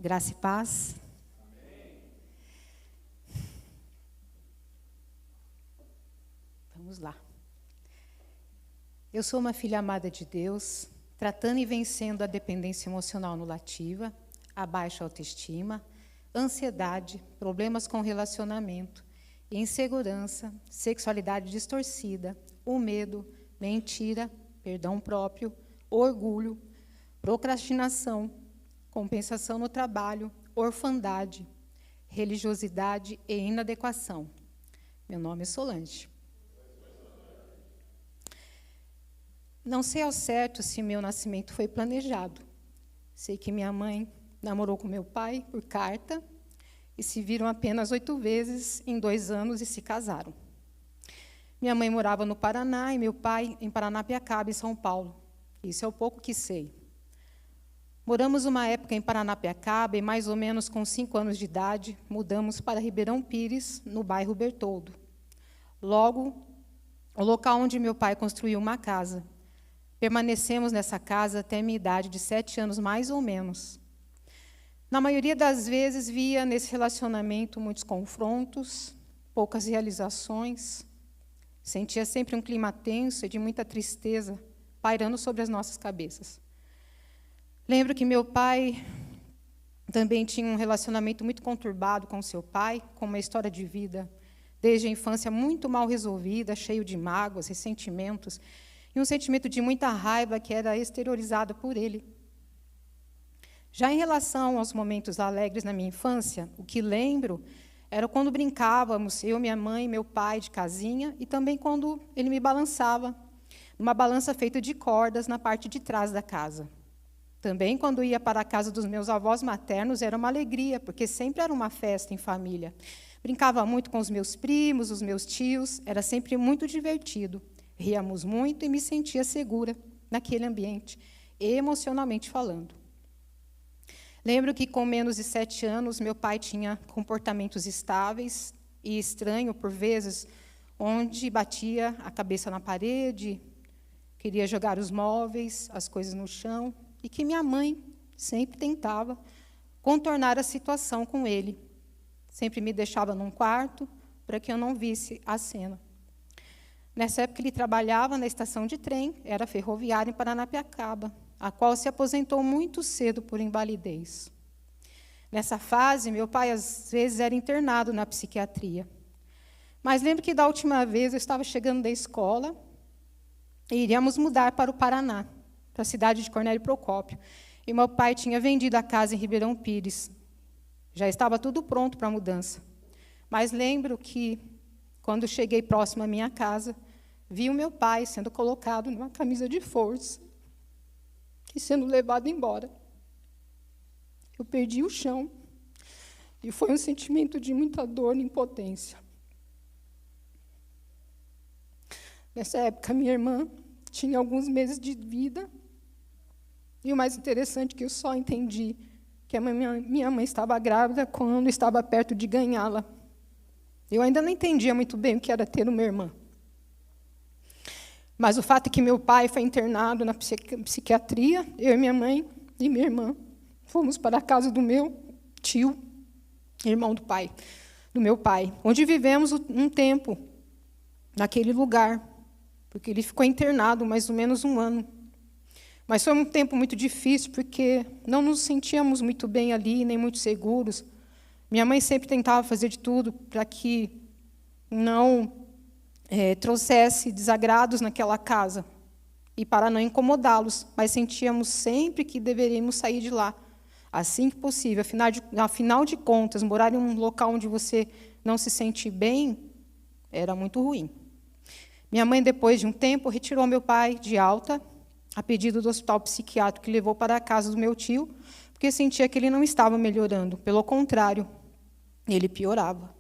Graça e paz. Vamos lá. Eu sou uma filha amada de Deus, tratando e vencendo a dependência emocional anulativa, a baixa autoestima, ansiedade, problemas com relacionamento, insegurança, sexualidade distorcida, o medo, mentira, perdão próprio, orgulho, procrastinação, compensação no trabalho, orfandade, religiosidade e inadequação. Meu nome é Solange. Não sei ao certo se meu nascimento foi planejado. Sei que minha mãe namorou com meu pai por carta e se viram apenas 8 vezes em 2 anos e se casaram. Minha mãe morava no Paraná e meu pai em Paranapiacaba, em São Paulo. Isso é o pouco que sei. Moramos uma época em Paranapiacaba e, mais ou menos com 5 anos de idade, mudamos para Ribeirão Pires, no bairro Bertoldo. Logo, o local onde meu pai construiu uma casa. Permanecemos nessa casa até a minha idade de 7 anos, mais ou menos. Na maioria das vezes, via nesse relacionamento muitos confrontos, poucas realizações. Sentia sempre um clima tenso e de muita tristeza pairando sobre as nossas cabeças. Lembro que meu pai também tinha um relacionamento muito conturbado com seu pai, com uma história de vida desde a infância muito mal resolvida, cheio de mágoas, ressentimentos, e um sentimento de muita raiva que era exteriorizado por ele. Já em relação aos momentos alegres na minha infância, o que lembro era quando brincávamos, eu, minha mãe e meu pai, de casinha, e também quando ele me balançava, numa balança feita de cordas na parte de trás da casa. Também, quando ia para a casa dos meus avós maternos, era uma alegria, porque sempre era uma festa em família. Brincava muito com os meus primos, os meus tios, era sempre muito divertido. Ríamos muito e me sentia segura naquele ambiente, emocionalmente falando. Lembro que, com menos de 7 anos, meu pai tinha comportamentos estáveis e estranho, por vezes, onde batia a cabeça na parede, queria jogar os móveis, as coisas no chão, e que minha mãe sempre tentava contornar a situação com ele. Sempre me deixava num quarto para que eu não visse a cena. Nessa época, ele trabalhava na estação de trem, era ferroviário em Paranapiacaba, a qual se aposentou muito cedo por invalidez. Nessa fase, meu pai, às vezes, era internado na psiquiatria. Mas lembro que, da última vez, eu estava chegando da escola e iríamos mudar para o Paraná, para a cidade de Cornélio Procópio. E meu pai tinha vendido a casa em Ribeirão Pires. Já estava tudo pronto para a mudança. Mas lembro que, quando cheguei próximo à minha casa, vi o meu pai sendo colocado numa camisa de força e sendo levado embora. Eu perdi o chão e foi um sentimento de muita dor e impotência. Nessa época, minha irmã tinha alguns meses de vida. E o mais interessante é que eu só entendi que a minha mãe estava grávida quando estava perto de ganhá-la. Eu ainda não entendia muito bem o que era ter uma irmã. Mas o fato é que meu pai foi internado na psiquiatria, eu e minha mãe e minha irmã fomos para a casa do meu tio, irmão do meu pai, onde vivemos um tempo naquele lugar, porque ele ficou internado mais ou menos 1 ano. Mas foi um tempo muito difícil, porque não nos sentíamos muito bem ali, nem muito seguros. Minha mãe sempre tentava fazer de tudo para que não trouxesse desagrados naquela casa, e para não incomodá-los, mas sentíamos sempre que deveríamos sair de lá, assim que possível. Afinal de contas, morar em um local onde você não se sente bem era muito ruim. Minha mãe, depois de um tempo, retirou meu pai de alta, a pedido do hospital psiquiátrico, que levou para a casa do meu tio, porque sentia que ele não estava melhorando. Pelo contrário, ele piorava.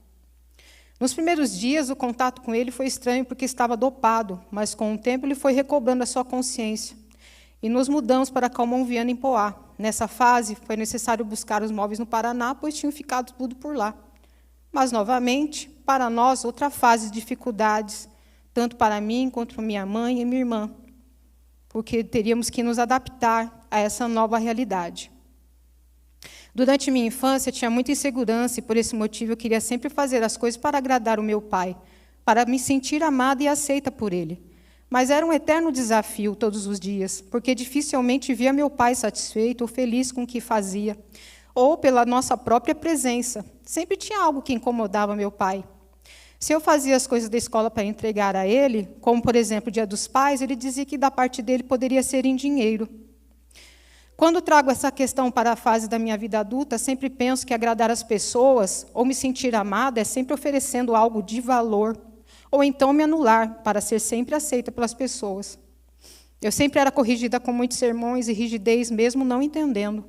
Nos primeiros dias, o contato com ele foi estranho, porque estava dopado, mas, com o tempo, ele foi recobrando a sua consciência. E nos mudamos para Calmon-Viana, em Poá. Nessa fase, foi necessário buscar os móveis no Paraná, pois tinham ficado tudo por lá. Mas, novamente, para nós, outra fase de dificuldades, tanto para mim, quanto para minha mãe e minha irmã, porque teríamos que nos adaptar a essa nova realidade. Durante minha infância, tinha muita insegurança e, por esse motivo, eu queria sempre fazer as coisas para agradar o meu pai, para me sentir amada e aceita por ele. Mas era um eterno desafio todos os dias, porque dificilmente via meu pai satisfeito ou feliz com o que fazia, ou pela nossa própria presença. Sempre tinha algo que incomodava meu pai. Se eu fazia as coisas da escola para entregar a ele, como, por exemplo, o Dia dos Pais, ele dizia que da parte dele poderia ser em dinheiro. Quando trago essa questão para a fase da minha vida adulta, sempre penso que agradar as pessoas ou me sentir amada é sempre oferecendo algo de valor, ou então me anular para ser sempre aceita pelas pessoas. Eu sempre era corrigida com muitos sermões e rigidez, mesmo não entendendo.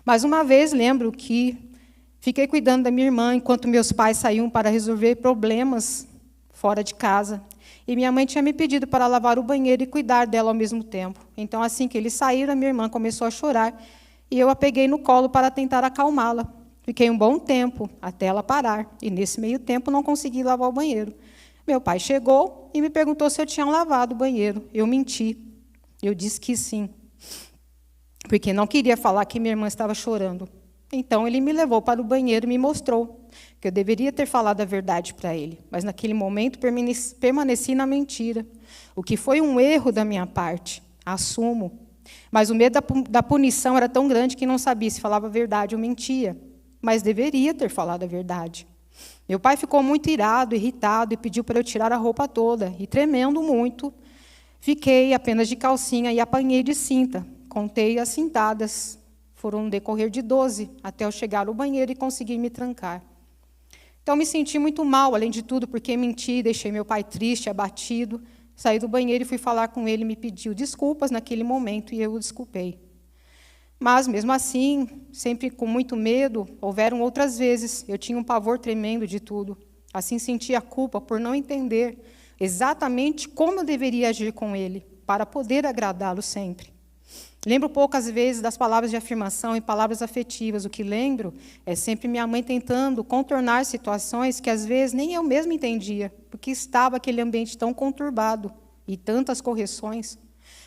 Mas uma vez lembro que fiquei cuidando da minha irmã enquanto meus pais saíam para resolver problemas fora de casa. E minha mãe tinha me pedido para lavar o banheiro e cuidar dela ao mesmo tempo. Então, assim que eles saíram, a minha irmã começou a chorar e eu a peguei no colo para tentar acalmá-la. Fiquei um bom tempo até ela parar e, nesse meio tempo, não consegui lavar o banheiro. Meu pai chegou e me perguntou se eu tinha lavado o banheiro. Eu menti. Eu disse que sim, porque não queria falar que minha irmã estava chorando. Então, ele me levou para o banheiro e me mostrou que eu deveria ter falado a verdade para ele. Mas, naquele momento, permaneci na mentira, o que foi um erro da minha parte, assumo. Mas o medo da punição era tão grande que não sabia se falava a verdade ou mentia. Mas deveria ter falado a verdade. Meu pai ficou muito irado, irritado, e pediu para eu tirar a roupa toda. E, tremendo muito, fiquei apenas de calcinha e apanhei de cinta. Contei as cintadas. Foram no decorrer de 12, até eu chegar ao banheiro e conseguir me trancar. Então, me senti muito mal, além de tudo, porque menti, deixei meu pai triste, abatido. Saí do banheiro e fui falar com ele, me pediu desculpas naquele momento, e eu o desculpei. Mas, mesmo assim, sempre com muito medo, houveram outras vezes. Eu tinha um pavor tremendo de tudo. Assim, sentia a culpa por não entender exatamente como eu deveria agir com ele, para poder agradá-lo sempre. Lembro poucas vezes das palavras de afirmação e palavras afetivas. O que lembro é sempre minha mãe tentando contornar situações que, às vezes, nem eu mesma entendia, porque estava aquele ambiente tão conturbado e tantas correções.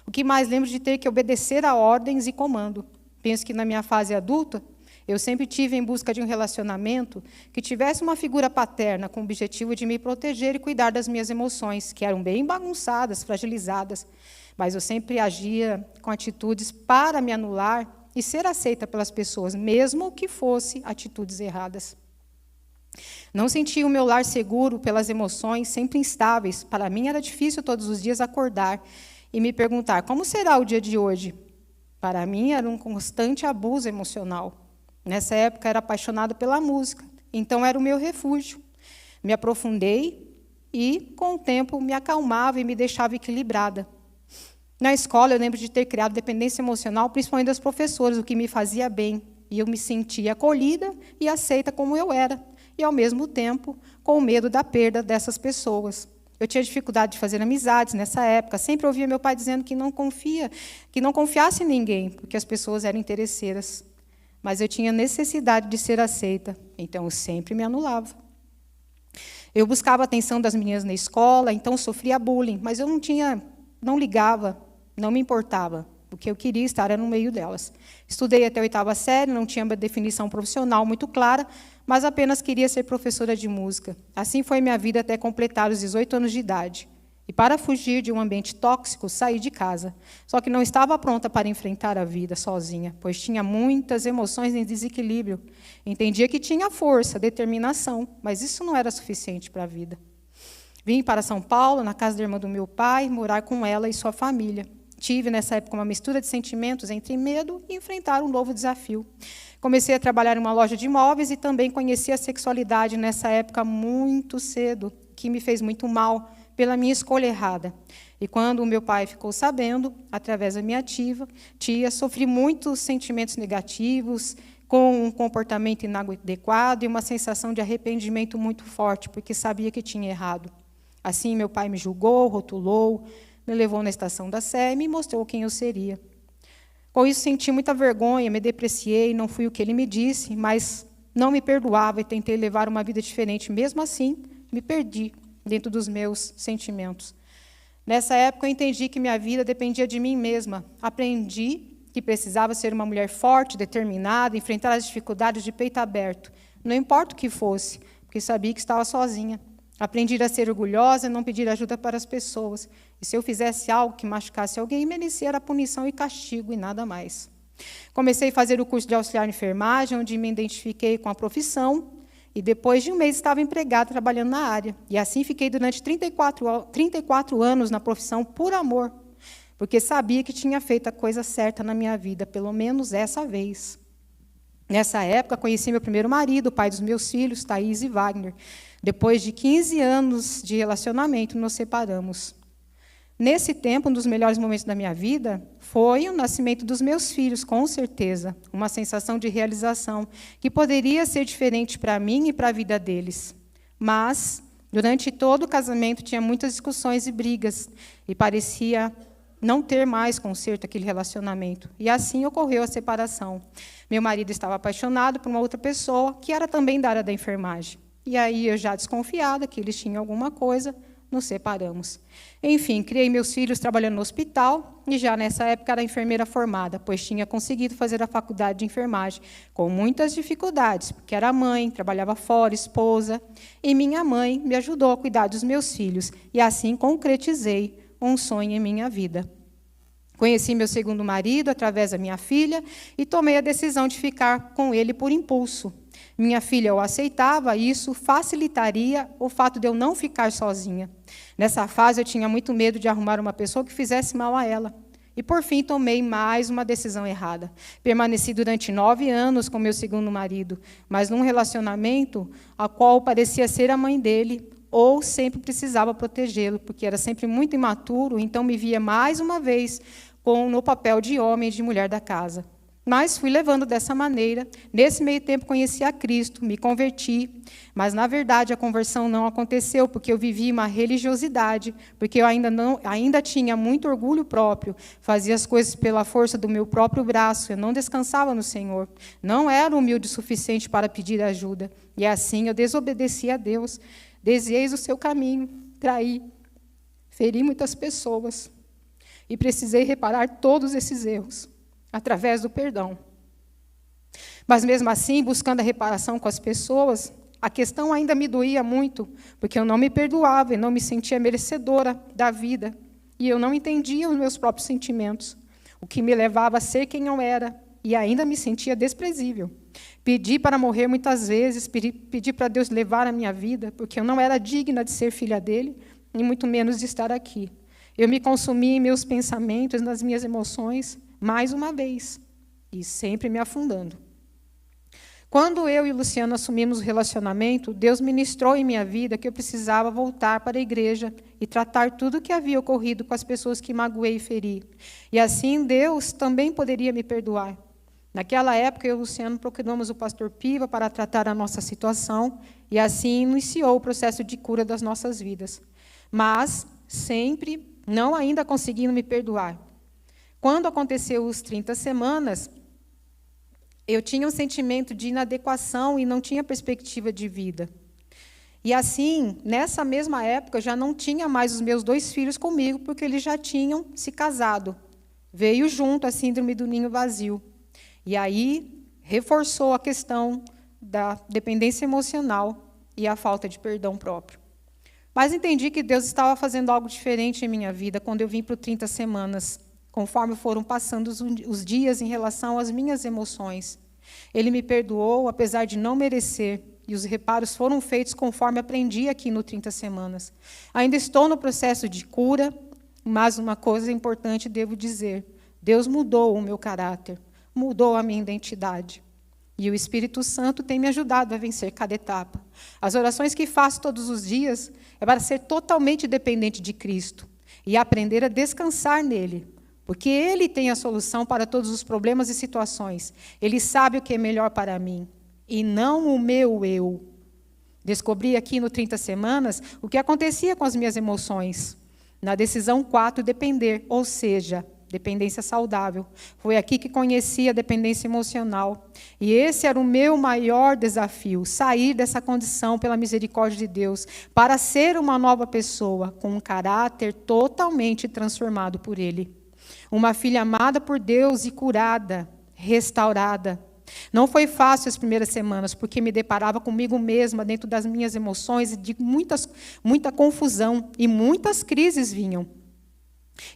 O que mais lembro de ter que obedecer a ordens e comando. Penso que, na minha fase adulta, eu sempre tive em busca de um relacionamento que tivesse uma figura paterna com o objetivo de me proteger e cuidar das minhas emoções, que eram bem bagunçadas, fragilizadas. Mas eu sempre agia com atitudes para me anular e ser aceita pelas pessoas, mesmo que fosse atitudes erradas. Não sentia o meu lar seguro pelas emoções, sempre instáveis. Para mim era difícil todos os dias acordar e me perguntar, como será o dia de hoje? Para mim era um constante abuso emocional. Nessa época era apaixonada pela música, então era o meu refúgio. Me aprofundei e, com o tempo, me acalmava e me deixava equilibrada. Na escola, eu lembro de ter criado dependência emocional, principalmente das professoras, o que me fazia bem. E eu me sentia acolhida e aceita como eu era. E, ao mesmo tempo, com medo da perda dessas pessoas. Eu tinha dificuldade de fazer amizades nessa época. Sempre ouvia meu pai dizendo que não confiasse em ninguém, porque as pessoas eram interesseiras. Mas eu tinha necessidade de ser aceita, então eu sempre me anulava. Eu buscava a atenção das meninas na escola, então sofria bullying, mas eu não ligava, não me importava. O que eu queria estar era no meio delas. Estudei até a 8ª série, não tinha uma definição profissional muito clara, mas apenas queria ser professora de música. Assim foi minha vida até completar os 18 anos de idade. E para fugir de um ambiente tóxico, saí de casa. Só que não estava pronta para enfrentar a vida sozinha, pois tinha muitas emoções em desequilíbrio. Entendia que tinha força, determinação, mas isso não era suficiente para a vida. Vim para São Paulo, na casa da irmã do meu pai, morar com ela e sua família. Tive, nessa época, uma mistura de sentimentos entre medo e enfrentar um novo desafio. Comecei a trabalhar em uma loja de imóveis e também conheci a sexualidade nessa época muito cedo, que me fez muito mal pela minha escolha errada. E quando o meu pai ficou sabendo, através da minha tia, sofri muitos sentimentos negativos, com um comportamento inadequado e uma sensação de arrependimento muito forte, porque sabia que tinha errado. Assim, meu pai me julgou, rotulou, me levou na estação da Sé e me mostrou quem eu seria. Com isso, senti muita vergonha, me depreciei, não fui o que ele me disse, mas não me perdoava e tentei levar uma vida diferente. Mesmo assim, me perdi dentro dos meus sentimentos. Nessa época, eu entendi que minha vida dependia de mim mesma. Aprendi que precisava ser uma mulher forte, determinada, enfrentar as dificuldades de peito aberto, não importa o que fosse, porque sabia que estava sozinha. Aprendi a ser orgulhosa e não pedir ajuda para as pessoas. E se eu fizesse algo que machucasse alguém, merecia a punição e castigo e nada mais. Comecei a fazer o curso de auxiliar de enfermagem, onde me identifiquei com a profissão, e depois de um mês estava empregada trabalhando na área. E assim fiquei durante 34 anos na profissão por amor, porque sabia que tinha feito a coisa certa na minha vida, pelo menos essa vez. Nessa época, conheci meu primeiro marido, o pai dos meus filhos, Thaís e Wagner. Depois de 15 anos de relacionamento, nos separamos. Nesse tempo, um dos melhores momentos da minha vida foi o nascimento dos meus filhos, com certeza. Uma sensação de realização que poderia ser diferente para mim e para a vida deles. Mas, durante todo o casamento, tinha muitas discussões e brigas, e parecia não ter mais conserto aquele relacionamento. E assim ocorreu a separação. Meu marido estava apaixonado por uma outra pessoa, que era também da área da enfermagem. E aí, eu já desconfiada que eles tinham alguma coisa, nos separamos. Enfim, criei meus filhos trabalhando no hospital, e já nessa época era enfermeira formada, pois tinha conseguido fazer a faculdade de enfermagem, com muitas dificuldades, porque era mãe, trabalhava fora, esposa, e minha mãe me ajudou a cuidar dos meus filhos, e assim concretizei um sonho em minha vida. Conheci meu segundo marido através da minha filha, e tomei a decisão de ficar com ele por impulso. Minha filha o aceitava, e isso facilitaria o fato de eu não ficar sozinha. Nessa fase, eu tinha muito medo de arrumar uma pessoa que fizesse mal a ela. E, por fim, tomei mais uma decisão errada. Permaneci durante 9 anos com meu segundo marido, mas num relacionamento a qual parecia ser a mãe dele, ou sempre precisava protegê-lo, porque era sempre muito imaturo, então me via mais uma vez no papel de homem e de mulher da casa. Mas fui levando dessa maneira. Nesse meio tempo conheci a Cristo, me converti, mas na verdade a conversão não aconteceu, porque eu vivi uma religiosidade, porque eu ainda tinha muito orgulho próprio, fazia as coisas pela força do meu próprio braço, eu não descansava no Senhor, não era humilde o suficiente para pedir ajuda, e assim eu desobedeci a Deus, desviei do seu caminho, traí, feri muitas pessoas, e precisei reparar todos esses erros através do perdão. Mas, mesmo assim, buscando a reparação com as pessoas, a questão ainda me doía muito, porque eu não me perdoava e não me sentia merecedora da vida, e eu não entendia os meus próprios sentimentos, o que me levava a ser quem eu era, e ainda me sentia desprezível. Pedi para morrer muitas vezes, pedi para Deus levar a minha vida, porque eu não era digna de ser filha dele, e muito menos de estar aqui. Eu me consumia em meus pensamentos, nas minhas emoções, mais uma vez, e sempre me afundando. Quando eu e Luciano assumimos o relacionamento, Deus ministrou em minha vida que eu precisava voltar para a igreja e tratar tudo o que havia ocorrido com as pessoas que magoei e feri. E assim Deus também poderia me perdoar. Naquela época, eu e o Luciano procuramos o pastor Piva para tratar a nossa situação, e assim iniciou o processo de cura das nossas vidas. Mas, sempre, não ainda conseguindo me perdoar. Quando aconteceu os 30 semanas, eu tinha um sentimento de inadequação e não tinha perspectiva de vida. E assim, nessa mesma época, eu já não tinha mais os meus 2 filhos comigo, porque eles já tinham se casado. Veio junto a síndrome do ninho vazio. E aí, reforçou a questão da dependência emocional e a falta de perdão próprio. Mas entendi que Deus estava fazendo algo diferente em minha vida quando eu vim para o 30 semanas, conforme foram passando os dias em relação às minhas emoções. Ele me perdoou, apesar de não merecer, e os reparos foram feitos conforme aprendi aqui no 30 semanas. Ainda estou no processo de cura, mas uma coisa importante devo dizer: Deus mudou o meu caráter, mudou a minha identidade. E o Espírito Santo tem me ajudado a vencer cada etapa. As orações que faço todos os dias é para ser totalmente dependente de Cristo e aprender a descansar nele, porque Ele tem a solução para todos os problemas e situações. Ele sabe o que é melhor para mim, e não o meu eu. Descobri aqui no 30 semanas o que acontecia com as minhas emoções. Na decisão 4, depender, ou seja, dependência saudável. Foi aqui que conheci a dependência emocional. E esse era o meu maior desafio, sair dessa condição pela misericórdia de Deus, para ser uma nova pessoa, com um caráter totalmente transformado por Ele. Uma filha amada por Deus e curada, restaurada. Não foi fácil as primeiras semanas, porque me deparava comigo mesma dentro das minhas emoções e de muita confusão, e muitas crises vinham.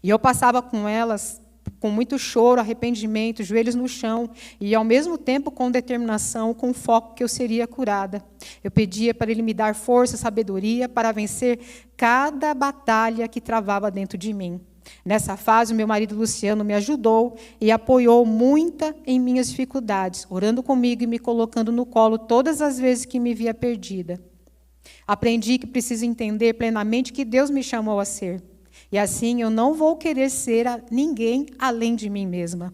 E eu passava com elas com muito choro, arrependimento, joelhos no chão, e ao mesmo tempo com determinação, com foco que eu seria curada. Eu pedia para Ele me dar força, sabedoria para vencer cada batalha que travava dentro de mim. Nessa fase, o meu marido Luciano me ajudou e apoiou muito em minhas dificuldades, orando comigo e me colocando no colo todas as vezes que me via perdida. Aprendi que preciso entender plenamente que Deus me chamou a ser. E assim eu não vou querer ser ninguém além de mim mesma.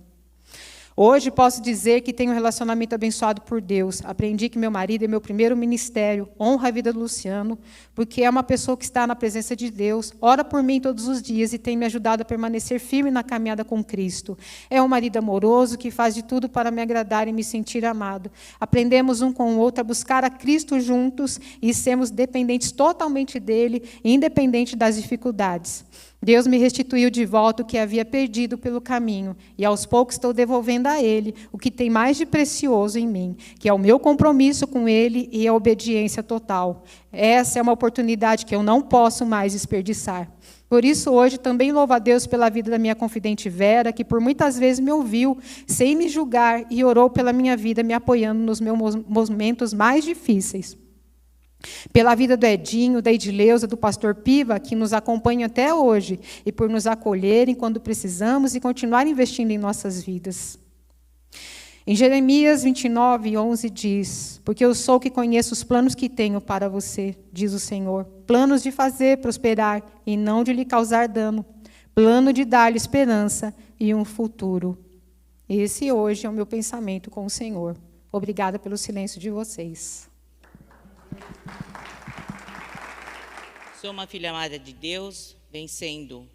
Hoje posso dizer que tenho um relacionamento abençoado por Deus. Aprendi que meu marido é meu primeiro ministério, honra a vida do Luciano, porque é uma pessoa que está na presença de Deus, ora por mim todos os dias e tem me ajudado a permanecer firme na caminhada com Cristo. É um marido amoroso que faz de tudo para me agradar e me sentir amado. Aprendemos um com o outro a buscar a Cristo juntos e sermos dependentes totalmente dele, independente das dificuldades. Deus me restituiu de volta o que havia perdido pelo caminho, e aos poucos estou devolvendo a Ele o que tem mais de precioso em mim, que é o meu compromisso com Ele e a obediência total. Essa é uma oportunidade que eu não posso mais desperdiçar. Por isso, hoje, também louvo a Deus pela vida da minha confidente Vera, que por muitas vezes me ouviu, sem me julgar, e orou pela minha vida, me apoiando nos meus momentos mais difíceis. Pela vida do Edinho, da Edileuza, do pastor Piva, que nos acompanham até hoje, e por nos acolherem quando precisamos e continuar investindo em nossas vidas. Em Jeremias 29:11 diz: porque eu sou que conheço os planos que tenho para você, diz o Senhor, planos de fazer prosperar e não de lhe causar dano, plano de dar-lhe esperança e um futuro. Esse hoje é o meu pensamento com o Senhor. Obrigada pelo silêncio de vocês. Sou uma filha amada de Deus, vencendo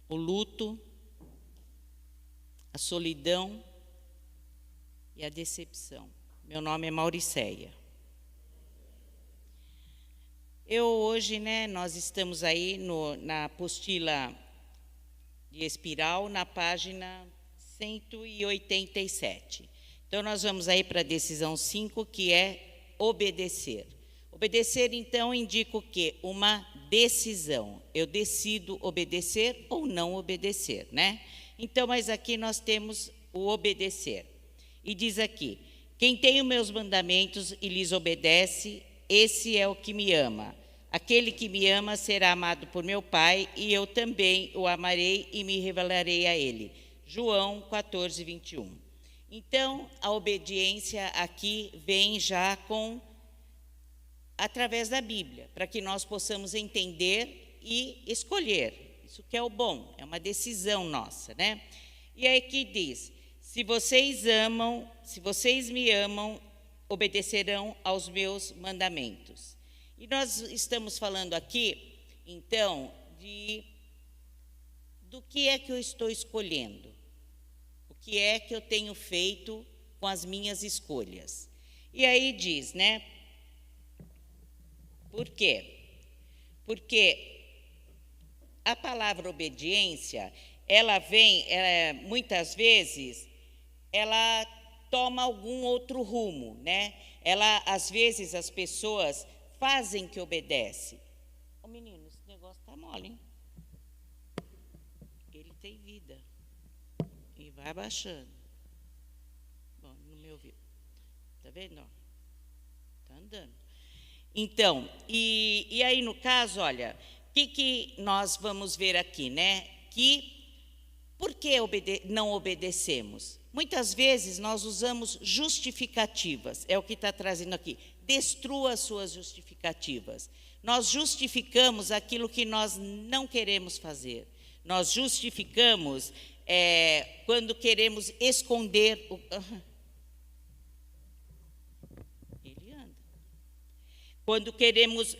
o luto, a solidão e a decepção. Meu nome é Mauriceia. Hoje, nós estamos aí na apostila de espiral, na página 187. Então, nós vamos aí para a decisão 5, que é obedecer. Obedecer, então, indica o quê? Uma decisão. Eu decido obedecer ou não obedecer, né? Então, mas aqui nós temos o obedecer. E diz aqui: quem tem os meus mandamentos e lhes obedece, esse é o que me ama. Aquele que me ama será amado por meu Pai, e eu também o amarei e me revelarei a ele. João 14:21. Então, a obediência aqui vem já através da Bíblia, para que nós possamos entender e escolher. Isso que é o bom, é uma decisão nossa, né? E aí que diz: se vocês me amam, obedecerão aos meus mandamentos. E nós estamos falando aqui, então, do que é que eu estou escolhendo, o que é que eu tenho feito com as minhas escolhas. E aí diz, por quê? Porque a palavra obediência, muitas vezes, ela toma algum outro rumo, às vezes, as pessoas fazem que obedecem. Ô menino, esse negócio tá mole, hein? Ele tem vida. E vai baixando. Bom, não me ouviu. Tá vendo? Tá andando. Então, e aí no caso, olha, o que nós vamos ver aqui, Que por que não obedecemos? Muitas vezes nós usamos justificativas, é o que está trazendo aqui. Destrua as suas justificativas. Nós justificamos aquilo que nós não queremos fazer. Nós justificamos quando queremos esconder o... Quando queremos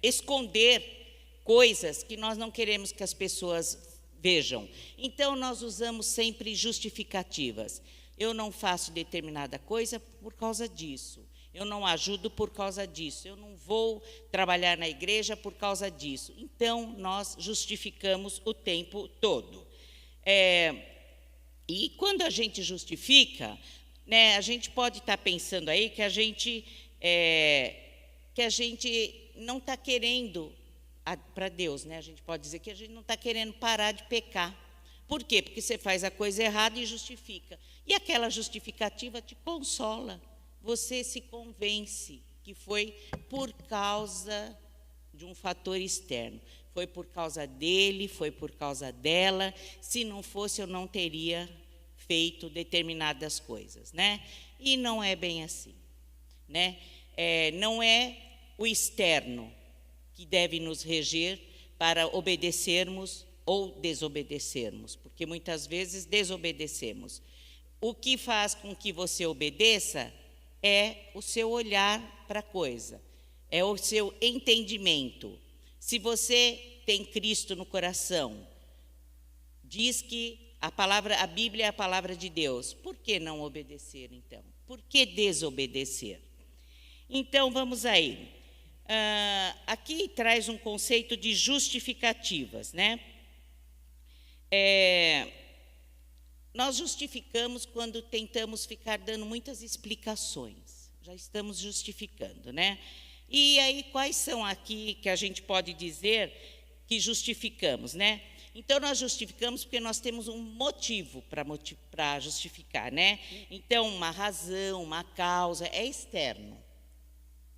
esconder coisas que nós não queremos que as pessoas vejam. Então, nós usamos sempre justificativas. Eu não faço determinada coisa por causa disso. Eu não ajudo por causa disso. Eu não vou trabalhar na igreja por causa disso. Então, nós justificamos o tempo todo. E quando a gente justifica, né, a gente pode estar pensando aí que a gente não está querendo para Deus, né? A gente pode dizer que a gente não está querendo parar de pecar. Por quê? Porque você faz a coisa errada e justifica. E aquela justificativa te consola. Você se convence que foi por causa de um fator externo. Foi por causa dele, foi por causa dela. Se não fosse, eu não teria feito determinadas coisas, né? E não é bem assim, né? Não é o externo que deve nos reger para obedecermos ou desobedecermos, porque muitas vezes desobedecemos. O que faz com que você obedeça é o seu olhar para a coisa, é o seu entendimento. Se você tem Cristo no coração, diz que a Bíblia é a palavra de Deus, por que não obedecer então? Por que desobedecer? Então, vamos aí. Aqui traz um conceito de justificativas, né? Nós justificamos quando tentamos ficar dando muitas explicações. Já estamos justificando, né? E aí, quais são aqui que a gente pode dizer que justificamos, né? Então, nós justificamos porque nós temos um motivo para justificar, né? Então, uma razão, uma causa, é externo.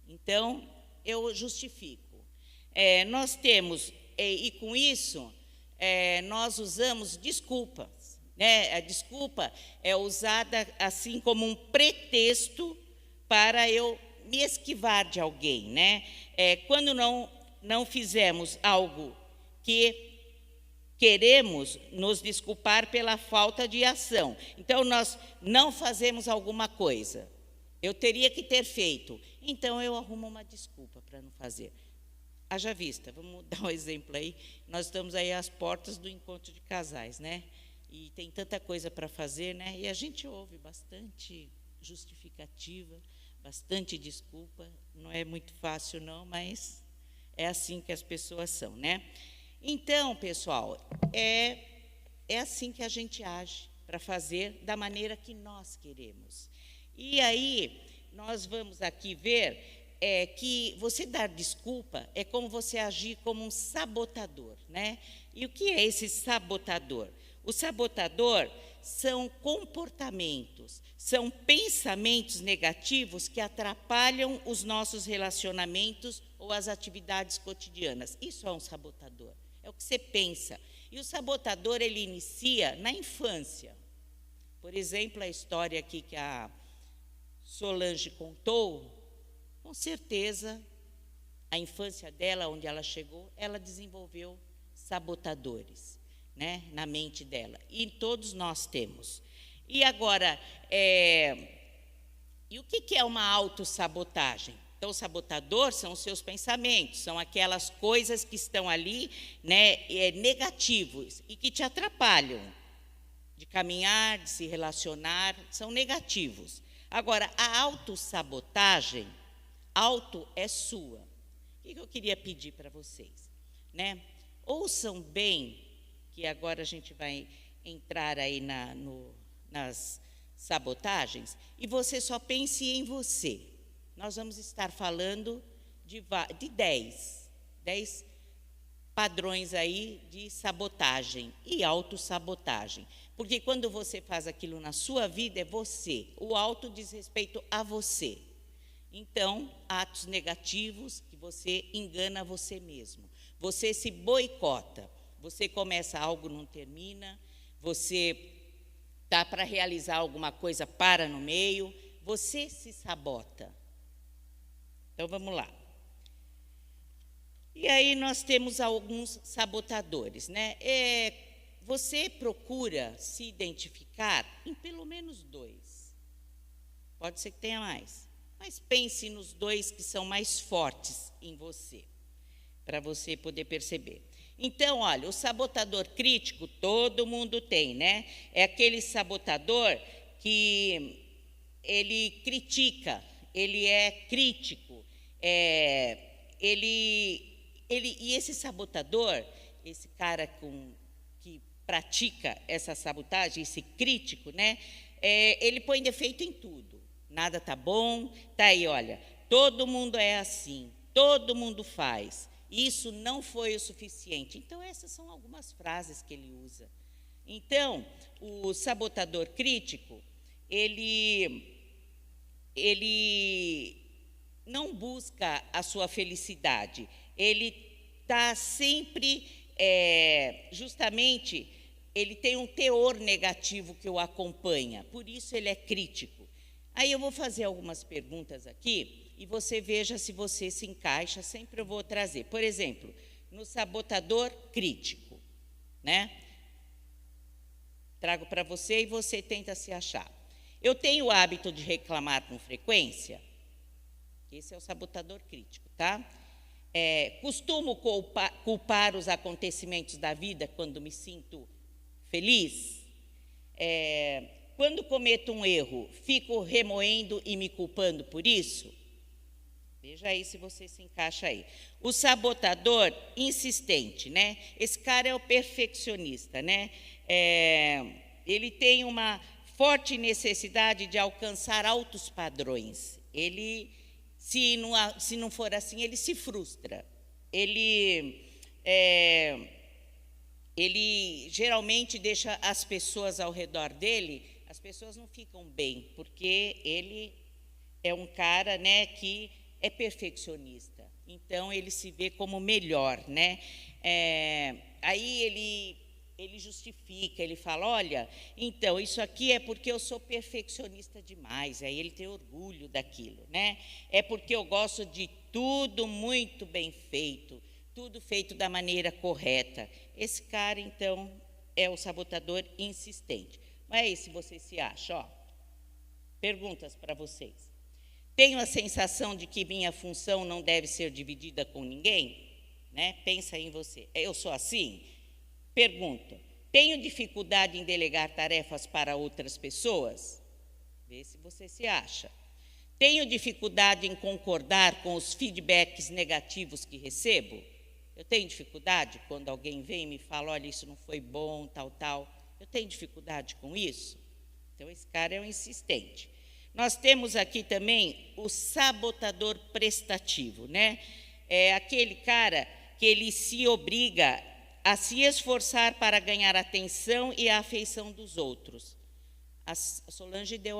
Então, eu justifico. Nós temos, e com isso, nós usamos desculpas, né? A desculpa é usada assim como um pretexto para eu me esquivar de alguém, né? Quando não fizemos algo que queremos nos desculpar pela falta de ação. Então, nós não fazemos alguma coisa. Eu teria que ter feito. Então, eu arrumo uma desculpa para não fazer. Haja vista, vamos dar um exemplo aí. Nós estamos aí às portas do encontro de casais, né? E tem tanta coisa para fazer, né? E a gente ouve bastante justificativa, bastante desculpa. Não é muito fácil, não, mas é assim que as pessoas são, né? Então, pessoal, é assim que a gente age para fazer da maneira que nós queremos. E aí, nós vamos aqui ver que você dar desculpa é como você agir como um sabotador, né? E o que é esse sabotador? O sabotador são comportamentos, são pensamentos negativos que atrapalham os nossos relacionamentos ou as atividades cotidianas. Isso é um sabotador, é o que você pensa. E o sabotador, ele inicia na infância. Por exemplo, a história aqui que a Solange contou, com certeza, a infância dela, onde ela chegou, ela desenvolveu sabotadores, né, na mente dela. E todos nós temos. E agora, e o que é uma autossabotagem? Então, o sabotador são os seus pensamentos, são aquelas coisas que estão ali, né, negativos e que te atrapalham de caminhar, de se relacionar, são negativos. Agora, a autossabotagem, auto é sua. O que eu queria pedir para vocês, né? Ouçam bem, que agora a gente vai entrar aí nas sabotagens, e você só pense em você. Nós vamos estar falando de 10 padrões aí de sabotagem e autossabotagem. Porque quando você faz aquilo na sua vida, é você. O auto diz respeito a você. Então, atos negativos que você engana você mesmo. Você se boicota. Você começa algo, não termina. Você está para realizar alguma coisa, para no meio. Você se sabota. Então, vamos lá. E aí nós temos alguns sabotadores, né? Você procura se identificar em pelo menos 2. Pode ser que tenha mais, mas pense nos 2 que são mais fortes em você, para você poder perceber. Então, olha, o sabotador crítico todo mundo tem, né? É aquele sabotador que ele critica, ele é crítico, e esse sabotador, esse cara que pratica essa sabotagem, esse crítico, né, ele põe defeito em tudo. Nada está bom, está aí, olha, todo mundo é assim, todo mundo faz. Isso não foi o suficiente. Então, essas são algumas frases que ele usa. Então, o sabotador crítico, ele não busca a sua felicidade. Ele está sempre, justamente, ele tem um teor negativo que o acompanha. Por isso, ele é crítico. Aí eu vou fazer algumas perguntas aqui e você veja se você se encaixa. Sempre eu vou trazer. Por exemplo, no sabotador crítico, né? Trago para você e você tenta se achar. Eu tenho o hábito de reclamar com frequência. Esse é o sabotador crítico, tá? Costumo culpar os acontecimentos da vida quando me sinto feliz. Quando cometo um erro, fico remoendo e me culpando por isso? Veja aí se você se encaixa aí. O sabotador insistente, né? Esse cara é o perfeccionista, né? Ele tem uma forte necessidade de alcançar altos padrões. Ele, se não for assim, ele se frustra. Ele geralmente deixa as pessoas ao redor dele, as pessoas não ficam bem, porque ele é um cara, né, que é perfeccionista. Então, ele se vê como melhor, né? Aí ele justifica, ele fala, olha, então, isso aqui é porque eu sou perfeccionista demais. Aí ele tem orgulho daquilo, né? É porque eu gosto de tudo muito bem feito, tudo feito da maneira correta. Esse cara, então, é o sabotador insistente. Mas aí, se você se acha, ó, perguntas para vocês. Tenho a sensação de que minha função não deve ser dividida com ninguém? Né? Pensa em você. Eu sou assim? Pergunta. Tenho dificuldade em delegar tarefas para outras pessoas? Vê se você se acha. Tenho dificuldade em concordar com os feedbacks negativos que recebo? Eu tenho dificuldade quando alguém vem e me fala, olha, isso não foi bom, tal. Eu tenho dificuldade com isso? Então, esse cara é um insistente. Nós temos aqui também o sabotador prestativo, né? É aquele cara que ele se obriga a se esforçar para ganhar a atenção e a afeição dos outros. A Solange deu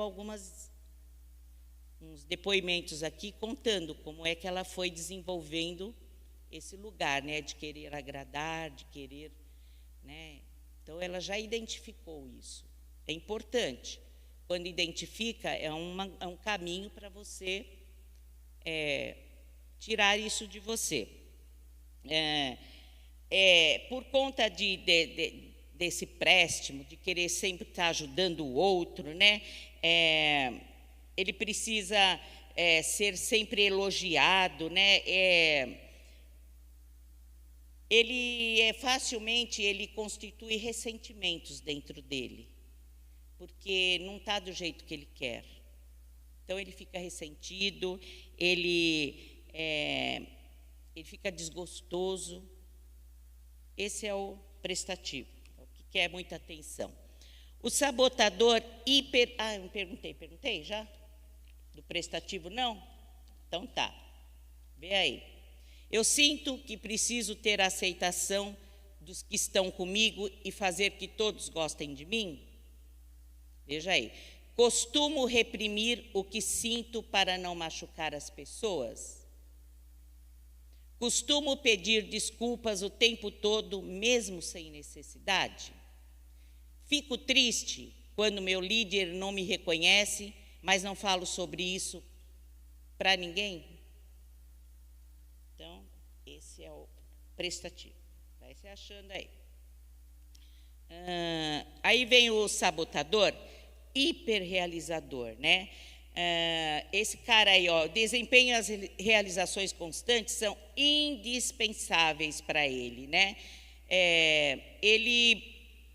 uns depoimentos aqui contando como é que ela foi desenvolvendo esse lugar, né, de querer agradar, de querer, né? Então, ela já identificou isso. É importante. Quando identifica, é um caminho para você tirar isso de você. Por conta desse préstimo, de querer sempre estar ajudando o outro, né? Ele precisa ser sempre elogiado, né? Facilmente ele constitui ressentimentos dentro dele, porque não está do jeito que ele quer. Então, ele fica ressentido, ele fica desgostoso. Esse é o prestativo, o que quer muita atenção. O sabotador eu perguntei já? Do prestativo, não? Então, tá. Vê aí. Eu sinto que preciso ter a aceitação dos que estão comigo e fazer que todos gostem de mim? Veja aí. Costumo reprimir o que sinto para não machucar as pessoas? Costumo pedir desculpas o tempo todo, mesmo sem necessidade? Fico triste quando meu líder não me reconhece, mas não falo sobre isso para ninguém? Então, esse é o prestativo. Vai se achando aí. Aí vem o sabotador hiperrealizador, né? Esse cara aí, ó, desempenho e as realizações constantes são indispensáveis para ele, né? Ele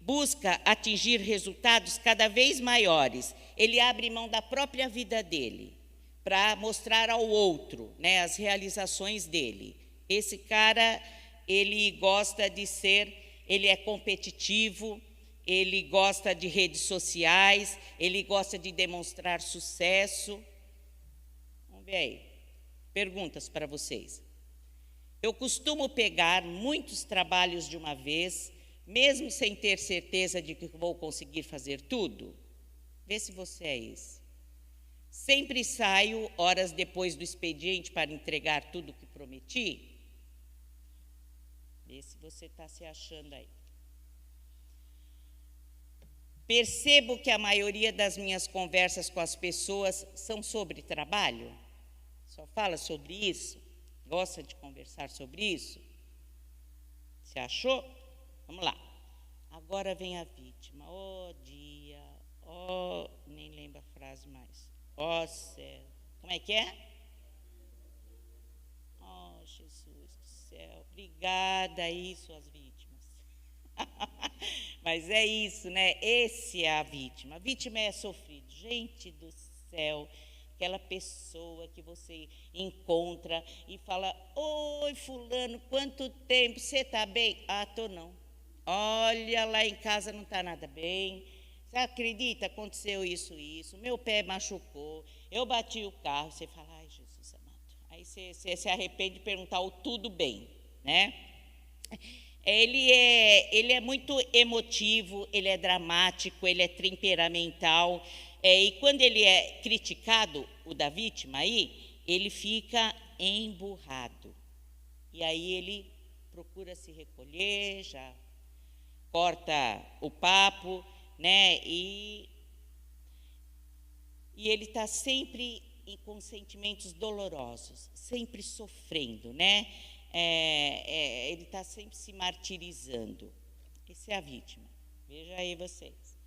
busca atingir resultados cada vez maiores. Ele abre mão da própria vida dele para mostrar ao outro, né, as realizações dele. Esse cara, ele gosta de ser, ele é competitivo, ele gosta de redes sociais, ele gosta de demonstrar sucesso. Vamos ver aí. Perguntas para vocês. Eu costumo pegar muitos trabalhos de uma vez, mesmo sem ter certeza de que vou conseguir fazer tudo. Vê se você é esse. Sempre saio horas depois do expediente para entregar tudo o que prometi. Vê se você está se achando aí. Percebo que a maioria das minhas conversas com as pessoas são sobre trabalho. Só fala sobre isso. Gosta de conversar sobre isso? Você achou? Vamos lá. Agora vem a vítima. Oh, dia. Oh, nem lembro a frase mais. Oh, céu. Como é que é? Oh, Jesus do céu. Obrigada aí, suas vítimas. Mas é isso, né? Esse é a vítima. A vítima é sofrido. Gente do céu, aquela pessoa que você encontra e fala: oi, fulano, quanto tempo, você está bem? Ah, estou não. Olha, lá em casa não está nada bem. Você acredita? Aconteceu isso, meu pé machucou, eu bati o carro. Você fala: ai, Jesus amado. Aí você se arrepende de perguntar o tudo bem, né? Ele é muito emotivo, ele é dramático, ele é temperamental. E quando ele é criticado, o da vítima aí, ele fica emburrado. E aí ele procura se recolher, já corta o papo, né? E ele está sempre com sentimentos dolorosos, sempre sofrendo, né? Ele está sempre se martirizando. Essa é a vítima. Veja aí vocês.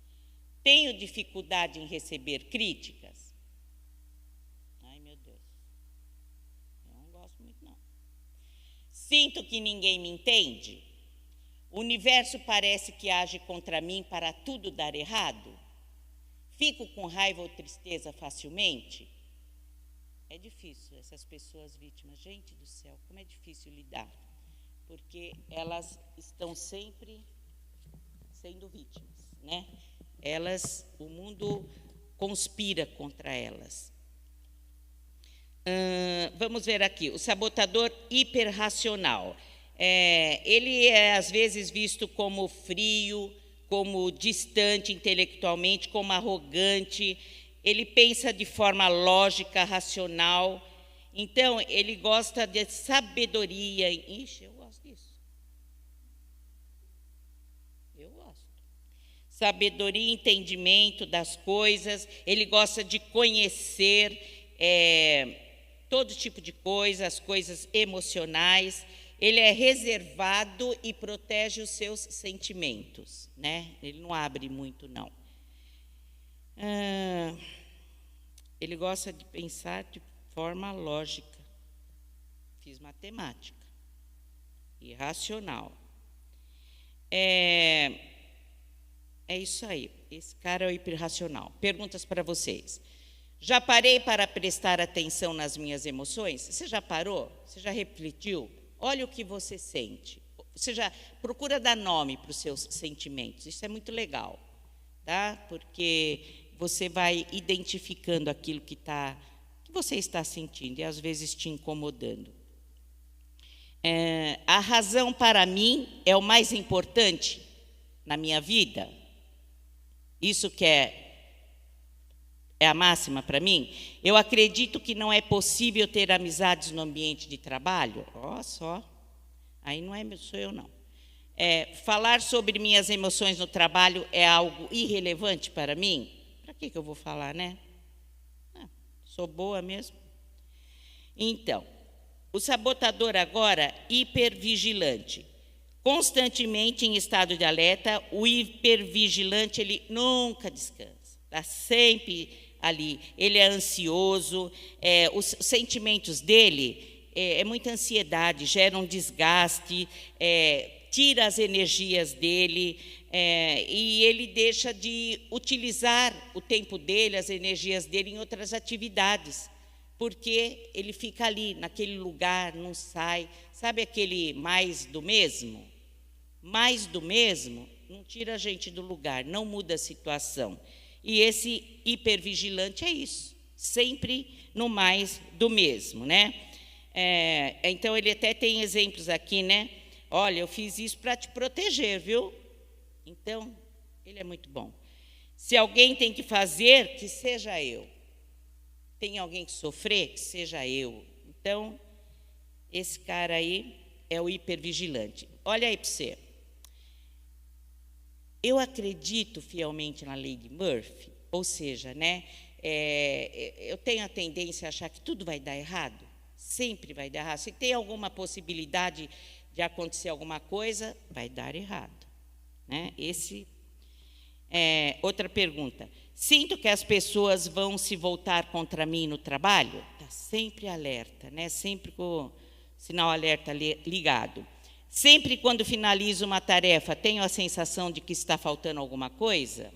Tenho dificuldade em receber críticas? Ai, meu Deus. Eu não gosto muito, não. Sinto que ninguém me entende? O universo parece que age contra mim para tudo dar errado? Fico com raiva ou tristeza facilmente? É difícil essas pessoas vítimas. Gente do céu, como é difícil lidar. Porque elas estão sempre sendo vítimas, né? O mundo conspira contra elas. Vamos ver aqui, o sabotador hiperracional. Ele é, às vezes, visto como frio, como distante intelectualmente, como arrogante. Ele pensa de forma lógica, racional. Então, ele gosta de sabedoria. Ixi, eu gosto disso. Eu gosto. Sabedoria e entendimento das coisas. Ele gosta de conhecer todo tipo de coisa, as coisas emocionais. Ele é reservado e protege os seus sentimentos, né? Ele não abre muito, não. Ele gosta de pensar de forma lógica. Fiz matemática. Irracional. É isso aí. Esse cara é o hiperracional. Perguntas para vocês. Já parei para prestar atenção nas minhas emoções? Você já parou? Você já refletiu? Olha o que você sente. Você já procura dar nome para os seus sentimentos. Isso é muito legal, tá? Porque você vai identificando aquilo que você está sentindo e às vezes te incomodando. A razão para mim é o mais importante na minha vida. Isso que é a máxima para mim. Eu acredito que não é possível ter amizades no ambiente de trabalho. Ó, só. Aí não sou eu, não. Falar sobre minhas emoções no trabalho é algo irrelevante para mim? Para que eu vou falar, né? Sou boa mesmo. Então, o sabotador agora, hipervigilante. Constantemente em estado de alerta, o hipervigilante, ele nunca descansa. Está sempre ali. Ele é ansioso, os sentimentos dele é muita ansiedade, gera um desgaste, tira as energias dele, e ele deixa de utilizar o tempo dele, as energias dele em outras atividades, porque ele fica ali, naquele lugar, não sai. Sabe aquele mais do mesmo? Mais do mesmo não tira a gente do lugar, não muda a situação. E esse hipervigilante é isso, sempre no mais do mesmo, né? Então, ele até tem exemplos aqui, né? Olha, eu fiz isso para te proteger, viu? Então, ele é muito bom. Se alguém tem que fazer, que seja eu. Tem alguém que sofrer, que seja eu. Então, esse cara aí é o hipervigilante. Olha aí para você. Eu acredito fielmente na lei de Murphy, ou seja, né, eu tenho a tendência a achar que tudo vai dar errado, sempre vai dar errado. Se tem alguma possibilidade de acontecer alguma coisa, vai dar errado, né? Outra pergunta. Sinto que as pessoas vão se voltar contra mim no trabalho? Está sempre alerta, né? Sempre com o sinal alerta ligado. Sempre quando finalizo uma tarefa, tenho a sensação de que está faltando alguma coisa?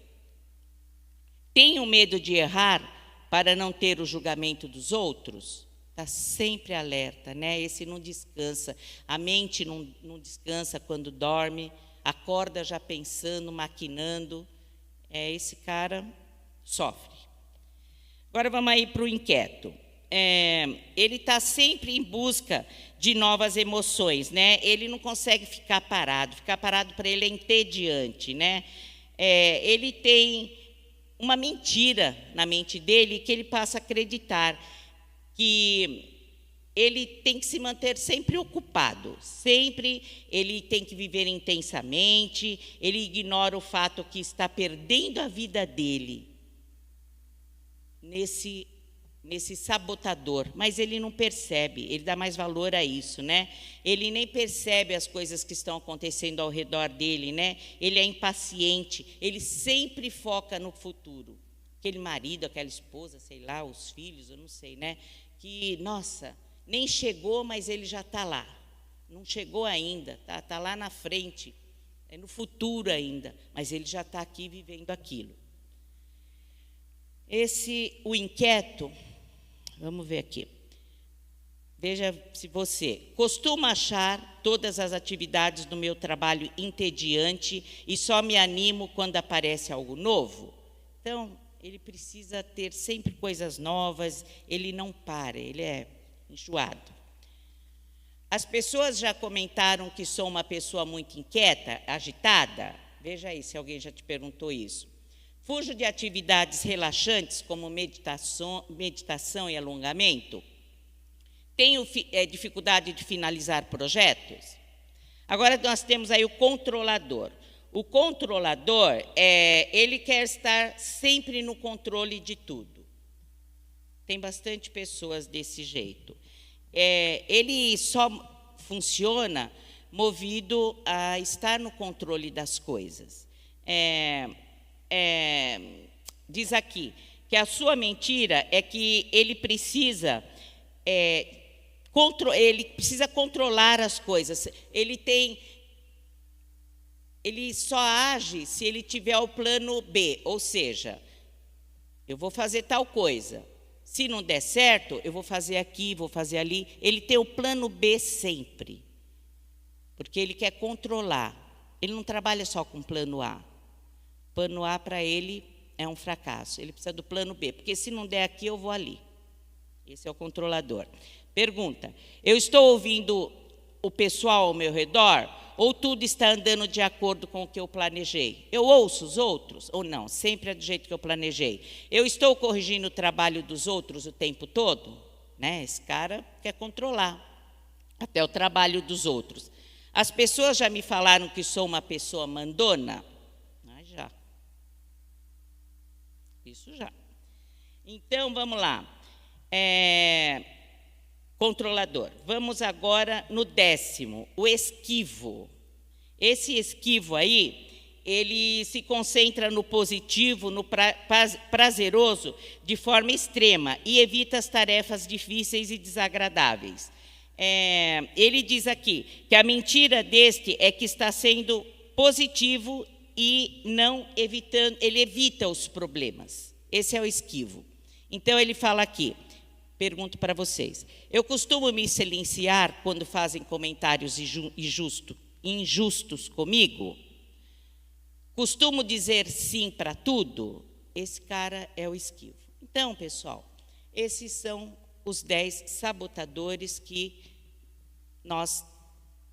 Tenho medo de errar para não ter o julgamento dos outros? Está sempre alerta, né? Esse não descansa. A mente não descansa quando dorme, acorda já pensando, maquinando. Esse cara sofre. Agora vamos aí para o inquieto. Ele está sempre em busca de novas emoções, né? Ele não consegue ficar parado para ele é entediante, né? Ele tem uma mentira na mente dele que ele passa a acreditar que ele tem que se manter sempre ocupado, sempre ele tem que viver intensamente, ele ignora o fato que está perdendo a vida dele nesse sabotador, mas ele não percebe, ele dá mais valor a isso, né? Ele nem percebe as coisas que estão acontecendo ao redor dele, né? Ele é impaciente, ele sempre foca no futuro. Aquele marido, aquela esposa, sei lá, os filhos, eu não sei, né? Que, nossa, nem chegou, mas ele já está lá. Não chegou ainda, tá lá na frente, é no futuro ainda, mas ele já está aqui vivendo aquilo. O inquieto, vamos ver aqui. Veja se você costuma achar todas as atividades do meu trabalho entediante e só me animo quando aparece algo novo. Então, ele precisa ter sempre coisas novas, ele não para, ele é enjoado. As pessoas já comentaram que sou uma pessoa muito inquieta, agitada? Veja aí se alguém já te perguntou isso. Fujo de atividades relaxantes, como meditação e alongamento. Tenho dificuldade de finalizar projetos. Agora, nós temos aí o controlador. O controlador, ele quer estar sempre no controle de tudo. Tem bastante pessoas desse jeito. Ele só funciona movido a estar no controle das coisas. Diz aqui que a sua mentira é que ele precisa controlar as coisas. Ele só age se ele tiver o plano B, ou seja, eu vou fazer tal coisa. Se não der certo, eu vou fazer aqui, vou fazer ali. Ele tem o plano B sempre, porque ele quer controlar. Ele não trabalha só com plano A. Plano A, para ele, é um fracasso. Ele precisa do plano B, porque se não der aqui, eu vou ali. Esse é o controlador. Pergunta: eu estou ouvindo o pessoal ao meu redor ou tudo está andando de acordo com o que eu planejei? Eu ouço os outros ou não? Sempre é do jeito que eu planejei. Eu estou corrigindo o trabalho dos outros o tempo todo? Né? Esse cara quer controlar até o trabalho dos outros. As pessoas já me falaram que sou uma pessoa mandona? Já. Isso já. Então, vamos lá. Controlador. Vamos agora no 10º, o esquivo. Esse esquivo aí, ele se concentra no positivo, no prazeroso, de forma extrema, e evita as tarefas difíceis e desagradáveis. Ele diz aqui que a mentira deste é que está sendo positivo e não evitando, ele evita os problemas. Esse é o esquivo. Então, ele fala aqui, pergunto para vocês, eu costumo me silenciar quando fazem comentários injustos comigo? Costumo dizer sim para tudo? Esse cara é o esquivo. Então, pessoal, esses são os 10 sabotadores que nós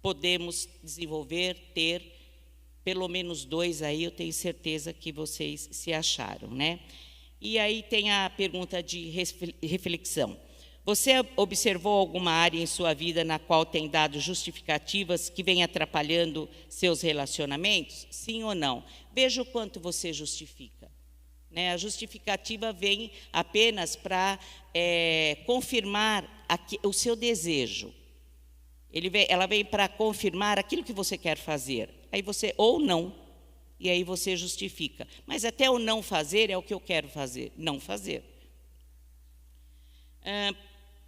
podemos desenvolver, ter pelo menos 2 aí, eu tenho certeza que vocês se acharam, né? E aí tem a pergunta de reflexão. Você observou alguma área em sua vida na qual tem dado justificativas que vem atrapalhando seus relacionamentos? Sim ou não? Veja o quanto você justifica. Né? A justificativa vem apenas para confirmar o seu desejo. Ela vem para confirmar aquilo que você quer fazer. Aí você, ou não, e aí você justifica. Mas até o não fazer é o que eu quero fazer, não fazer.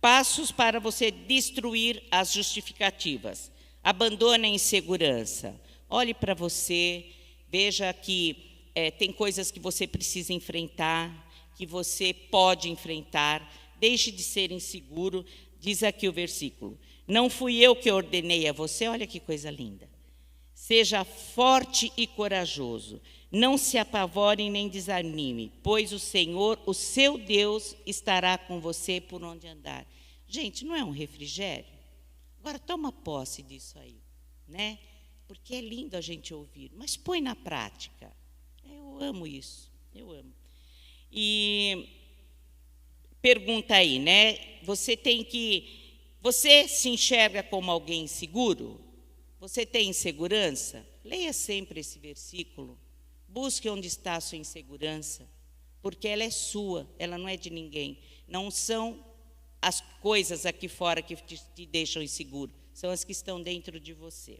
Passos para você destruir as justificativas. Abandone a insegurança. Olhe para você, veja que tem coisas que você precisa enfrentar, que você pode enfrentar. Deixe de ser inseguro. Diz aqui o versículo. Não fui eu que ordenei a você, olha que coisa linda. Seja forte e corajoso. Não se apavore nem desanime, pois o Senhor, o seu Deus, estará com você por onde andar. Gente, não é um refrigério? Agora, toma posse disso aí, né? Porque é lindo a gente ouvir, mas põe na prática. Eu amo isso, eu amo. E pergunta aí, né? Você se enxerga como alguém inseguro? Você tem insegurança? Leia sempre esse versículo. Busque onde está a sua insegurança, porque ela é sua, ela não é de ninguém. Não são as coisas aqui fora que te deixam inseguro, são as que estão dentro de você.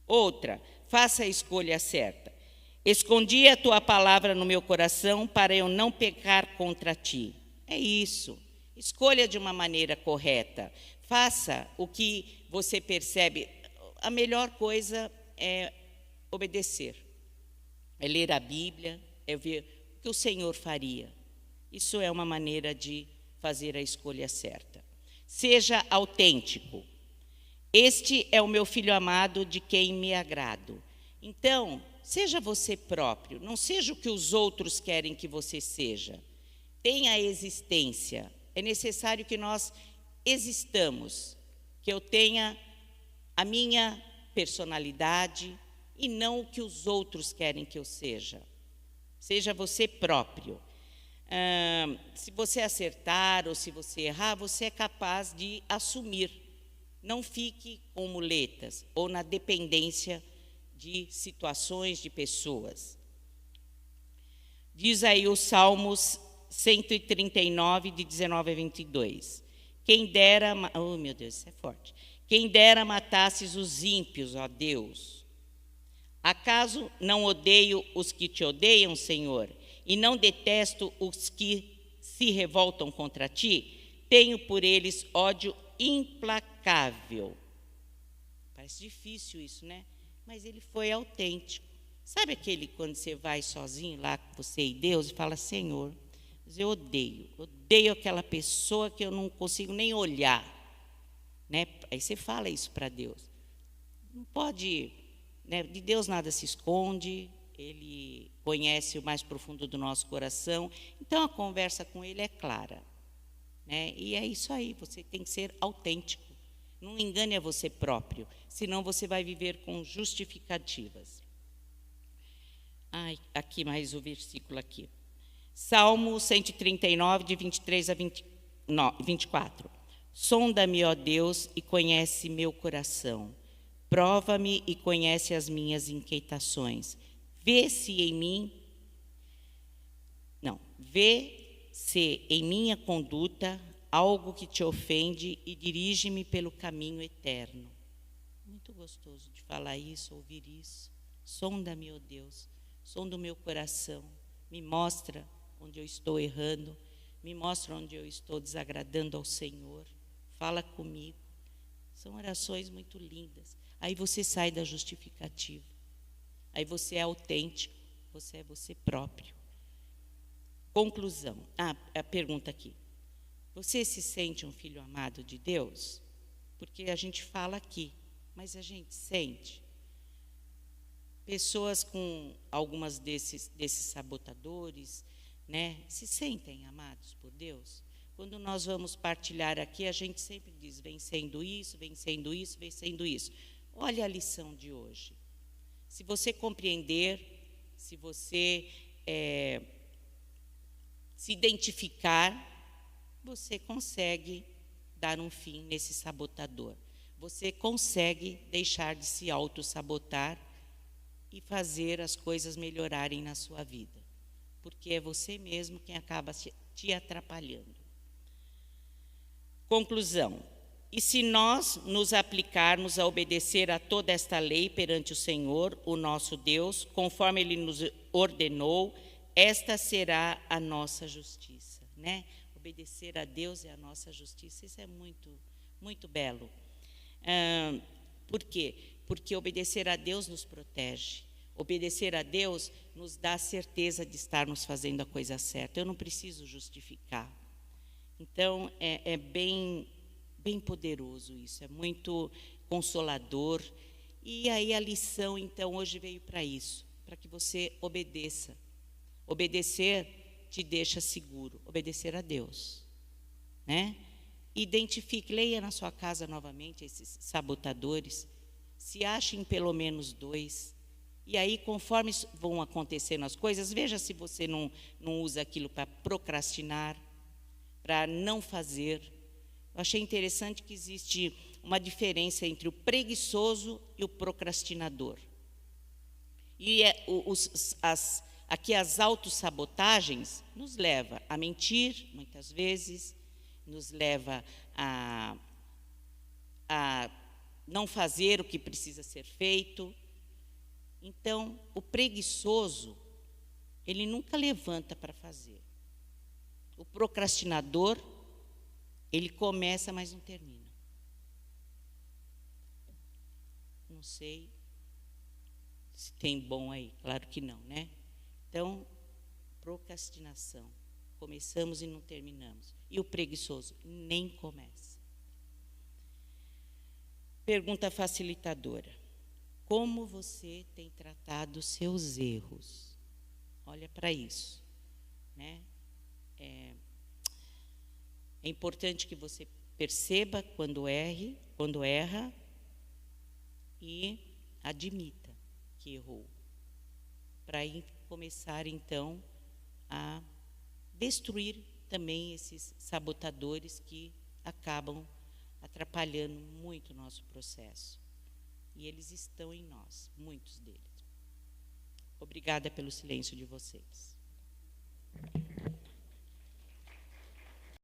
Outra, faça a escolha certa. Escondi a tua palavra no meu coração para eu não pecar contra ti. É isso. Escolha de uma maneira correta. Faça o que você percebe. A melhor coisa é obedecer. É ler a Bíblia, é ver o que o Senhor faria. Isso é uma maneira de fazer a escolha certa. Seja autêntico. Este é o meu filho amado de quem me agrado. Então, seja você próprio, não seja o que os outros querem que você seja. Tenha existência. É necessário que nós existamos, que eu tenha a minha personalidade e não o que os outros querem que eu seja. Seja você próprio. Se você acertar ou se você errar, você é capaz de assumir. Não fique com muletas ou na dependência de situações, de pessoas. Diz aí o Salmos 139, de 19 a 22. Quem dera... Oh, meu Deus, isso é forte. Quem dera matasses os ímpios, ó Deus. Acaso não odeio os que te odeiam, Senhor, e não detesto os que se revoltam contra ti? Tenho por eles ódio implacável. Parece difícil isso, né? Mas ele foi autêntico. Sabe aquele quando você vai sozinho lá com você e Deus e fala, Senhor, eu odeio aquela pessoa que eu não consigo nem olhar. Né? Aí você fala isso para Deus. Não pode, né? De Deus nada se esconde, Ele conhece o mais profundo do nosso coração. Então a conversa com Ele é clara. Né? E é isso aí, você tem que ser autêntico. Não engane a você próprio, senão você vai viver com justificativas. Aqui mais o versículo aqui. Salmo 139, de 23 a 24. Sonda-me, ó Deus, e conhece meu coração. Prova-me e conhece as minhas inquietações. Vê se em minha conduta algo que te ofende e dirige-me pelo caminho eterno. Muito gostoso de falar isso, ouvir isso. Sonda-me, ó Deus, sonda o meu coração, me mostra onde eu estou errando, me mostra onde eu estou desagradando ao Senhor, fala comigo. São orações muito lindas. Aí você sai da justificativa, aí você é autêntico, você é você próprio. Conclusão. A pergunta aqui. Você se sente um filho amado de Deus? Porque a gente fala aqui, mas a gente sente. pessoas com algumas desses sabotadores, né, se sentem amados por Deus. Quando nós vamos partilhar aqui, a gente sempre diz, vencendo isso, vencendo isso, vencendo isso. Olha a lição de hoje. Se você compreender, se você se identificar, você consegue dar um fim nesse sabotador. Você consegue deixar de se auto-sabotar e fazer as coisas melhorarem na sua vida. Porque é você mesmo quem acaba te atrapalhando. Conclusão. E se nós nos aplicarmos a obedecer a toda esta lei perante o Senhor, o nosso Deus, conforme Ele nos ordenou, esta será a nossa justiça, né? Obedecer a Deus é a nossa justiça. Isso é muito, muito belo. Por quê? Porque obedecer a Deus nos protege. Obedecer a Deus nos dá a certeza de estarmos fazendo a coisa certa. Eu não preciso justificar. Então, é bem poderoso isso, é muito consolador. E aí a lição, então, hoje veio para isso, para que você obedeça. Obedecer te deixa seguro, obedecer a Deus, né? Identifique, leia na sua casa novamente esses sabotadores, se achem pelo menos 2, e aí, conforme vão acontecendo as coisas, veja se você não usa aquilo para procrastinar, para não fazer. Eu achei interessante que existe uma diferença entre o preguiçoso e o procrastinador. E aqui as autossabotagens nos leva a mentir, muitas vezes, nos leva a não fazer o que precisa ser feito. Então, o preguiçoso, ele nunca levanta para fazer. O procrastinador, ele começa, mas não termina. Não sei se tem bom aí, claro que não, né? Então, procrastinação. Começamos e não terminamos. E o preguiçoso nem começa. Pergunta facilitadora. Como você tem tratado os seus erros? Olha para isso, né? É importante que você perceba quando erra e admita que errou, para começar então a destruir também esses sabotadores que acabam atrapalhando muito o nosso processo. E eles estão em nós, muitos deles. Obrigada pelo silêncio de vocês.